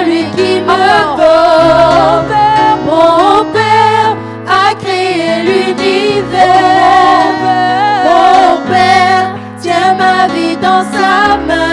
lui qui me porte. Mon Père a créé l'univers. Mon Père tient ma vie dans sa main.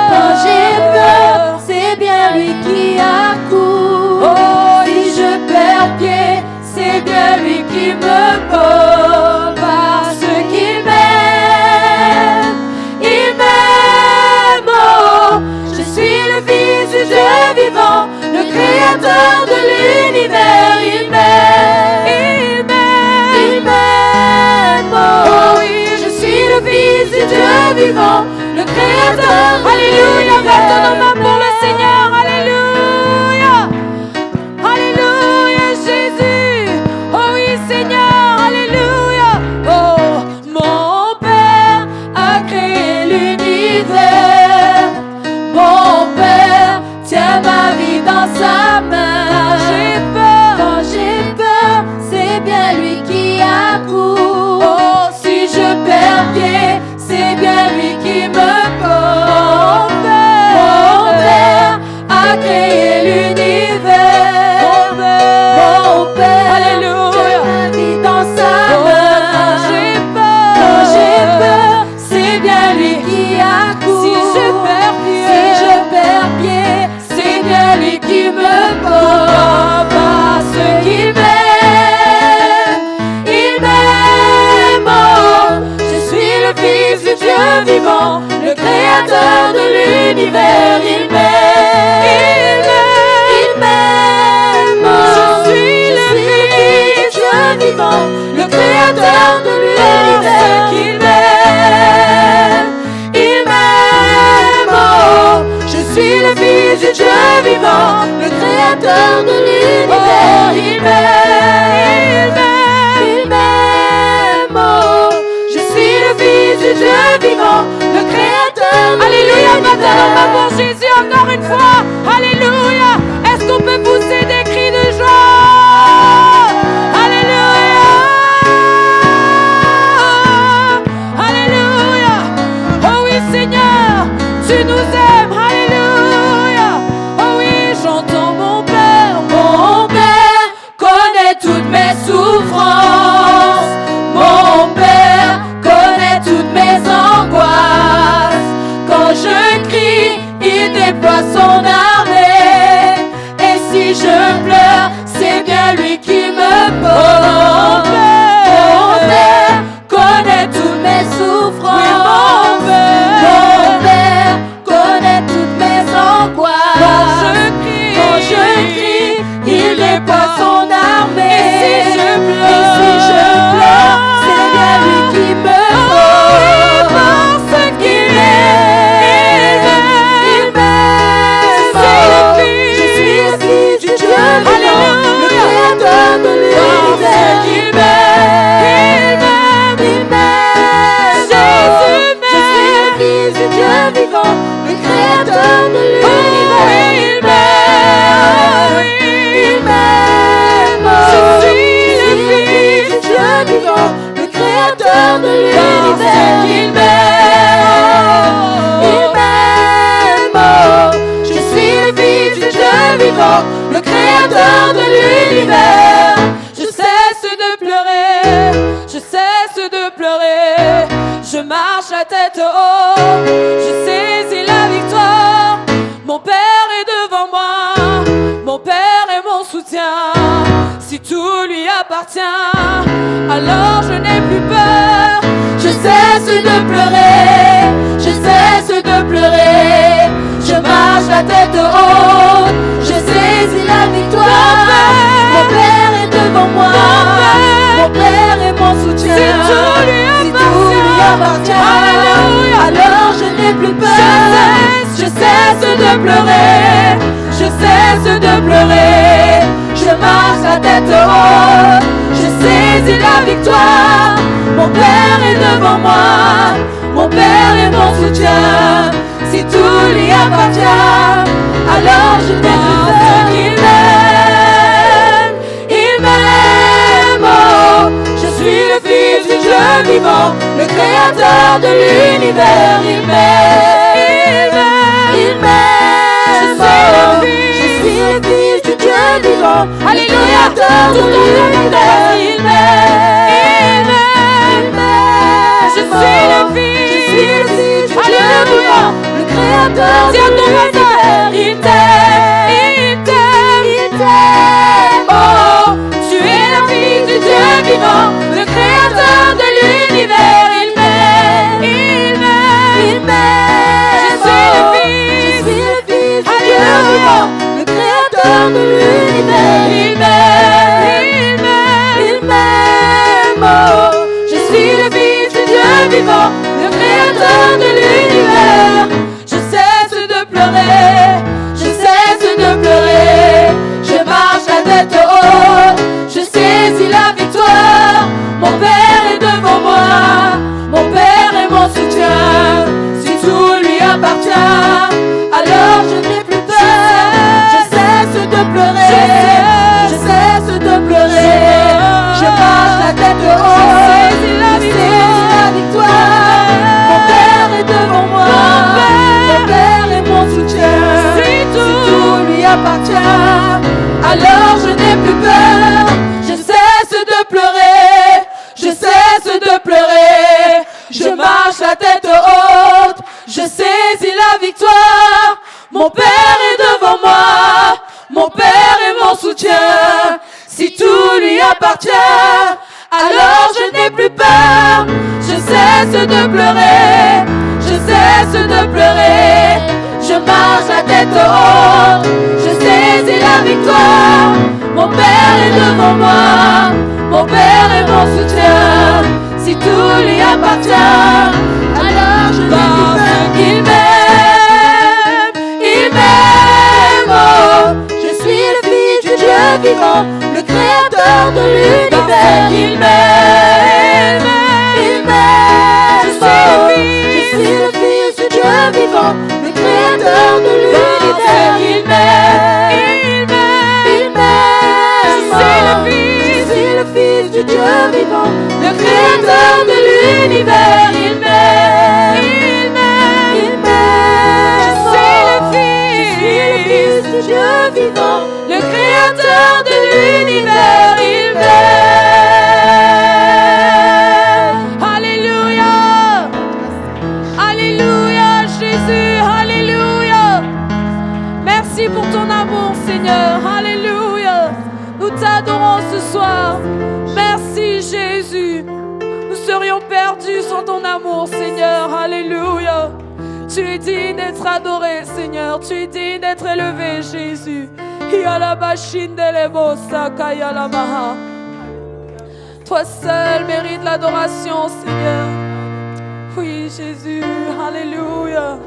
Quand j'ai peur, c'est bien lui qui accourt. Oh, si je perds pied, c'est bien lui qui me porte. Parce qu'il m'aime, il m'aime. Oh, je suis le Fils du Dieu vivant, le Créateur de l'univers. Il m'aime, il m'aime, il m'aime. Oh oui, je suis le Fils du Dieu vivant, le Créateur. Alléluia, lève ton main pour le Seigneur. Alléluia, alléluia, Jésus. Oh oui, Seigneur, alléluia. Oh, mon Père a créé l'univers. Mon Père tient ma vie dans sa main. Quand j'ai peur, c'est bien lui qui accourt. Oh, si je perds pied, c'est bien lui qui me porte. Mon Père a créé l'univers. Mon Père tient ma vie dans sa main. Quand j'ai peur, c'est bien lui qui accourt. Si je perds pied, c'est bien lui qui me porte. Parce qu'il m'aime, il m'aime. Oh, je suis le Fils du Dieu vivant, le Créateur de l'univers. Il m'aime, il m'aime. Je suis le Fils du Dieu vivant, le Créateur de l'univers. Il m'aime, il m'aime. Oh, je suis le Fils du Dieu vivant, le Créateur de l'univers. Il m'aime, il m'aime. Oh, je suis le Fils du Dieu vivant, le Créateur de l'univers. Alléluia, maintenant, pour Jésus, encore une fois. Alléluia. Est-ce qu'on peut pousser des cris de joie? Alléluia, alléluia. Oh oui, Seigneur, tu nous aimes. Alléluia. Oh oui, j'entends mon Père. Mon Père connaît toutes mes souffrances. Mon Père connaît toutes mes angoisses. Quand je crie, il déploie son armée. Et si je pleure, c'est bien lui qui me porte. Mon Père connaît toutes mes souffrances. Mon Père connaît toutes mes angoisses. Quand je crie, il déploie son armée. Et si je pleure, c'est bien lui qui me porte. Parce qu'il m'aime, il m'aime. Je suis le Fils du Dieu vivant, le Créateur de l'univers. Il m'aime, il m'aime. Jésus m'aime. Je suis le Fils du Dieu vivant, le Créateur de l'univers. Il m'aime, il m'aime. Je suis le Fils du Dieu vivant, le Créateur de l'univers. Il m'aime, il m'aime. Je suis le Fils du Dieu vivant, le Créateur de l'univers. Je cesse de pleurer, je cesse de pleurer. Je marche la tête haute, je saisis la victoire. Mon Père est devant moi, mon Père est mon soutien. Si tout lui appartient, alors je n'ai plus peur. Je cesse de pleurer, je cesse de pleurer. Je marche la tête haute, je saisis la victoire. Mon Père est devant moi, mon Père est mon soutien. Si tout lui appartient, alors je n'ai plus peur. Je cesse de pleurer, je cesse de pleurer. Je marche la tête haute, je saisis la victoire. Mon Père est devant moi, mon Père est mon soutien. Si tout lui appartient, alors je n'ai plus peur. Il m'aime. Oh, je suis le Fils du Dieu vivant, le Créateur de l'univers. Il m'aime, il m'aime. Je suis vivant, Alléluia. le Créateur de l'univers. Il m'aime. Je suis le Fils. Je suis le Fils du Dieu Alléluia. vivant, le Créateur de l'univers. Il t'aime. Il t'aime. Il t'aime. Oh, tu es le Fils du Dieu vivant, le Créateur de l'univers. Il m'aime. Il m'aime. Il m'aime. Je suis le Fils. Je suis le Fils du Dieu vivant, le Créateur de l'univers. Il m'aime. Il m'aime. Il m'aime. Oh, Je suis le Fils du Dieu vivant, le Créateur de l'univers. Je cesse de pleurer, je cesse de pleurer. Je marche la tête haute, je saisis la victoire. Mon Père est devant moi, mon Père est mon soutien. Si tout lui appartient, alors je n'ai plus peur. je cesse de pleurer. Je cesse de pleurer. Je marche la tête Je haute. saisis la Je saisis la victoire. Mon Père est devant moi. Mon Père est mon soutien. Si tout lui appartient, alors je n'ai plus peur. Je cesse de pleurer, je cesse de pleurer. Je marche la tête haute, je saisis la victoire. Mon Père est devant moi, mon Père est mon soutien. Si tout lui appartient, alors je n'ai plus peur. Je cesse de pleurer, je cesse de pleurer. Je marche la tête haute, je saisis la victoire. Mon Père est devant moi, mon Père est mon soutien. Si tout lui appartient, alors je n'ai plus peur. Il m'aime, il m'aime. Oh, je suis le Fils du Dieu vivant, le Créateur de l'univers. il m'aime, Il m'aime. Je suis le Oh, Fils. je suis le Fils du Dieu vivant, le Créateur de l'univers. il m'aime, Il m'aime. Je suis le Fils. Je suis le Fils du Dieu vivant, le Créateur de l'univers. Il m'aime, il m'aime. Je suis le Je suis le Fils du Dieu vivant, le Créateur de l'univers. Il m'aime. Alléluia, Alléluia, Jésus, Alléluia. Merci pour ton amour, Seigneur. Alléluia. Nous t'adorons ce soir. Merci, Jésus. Nous serions perdus sans ton amour, Seigneur. Alléluia. Tu es digne d'être adoré, Seigneur. Tu es digne d'être élevé, Jésus. Toi seul mérite l'adoration, Seigneur. Oui, Jésus. Alléluia.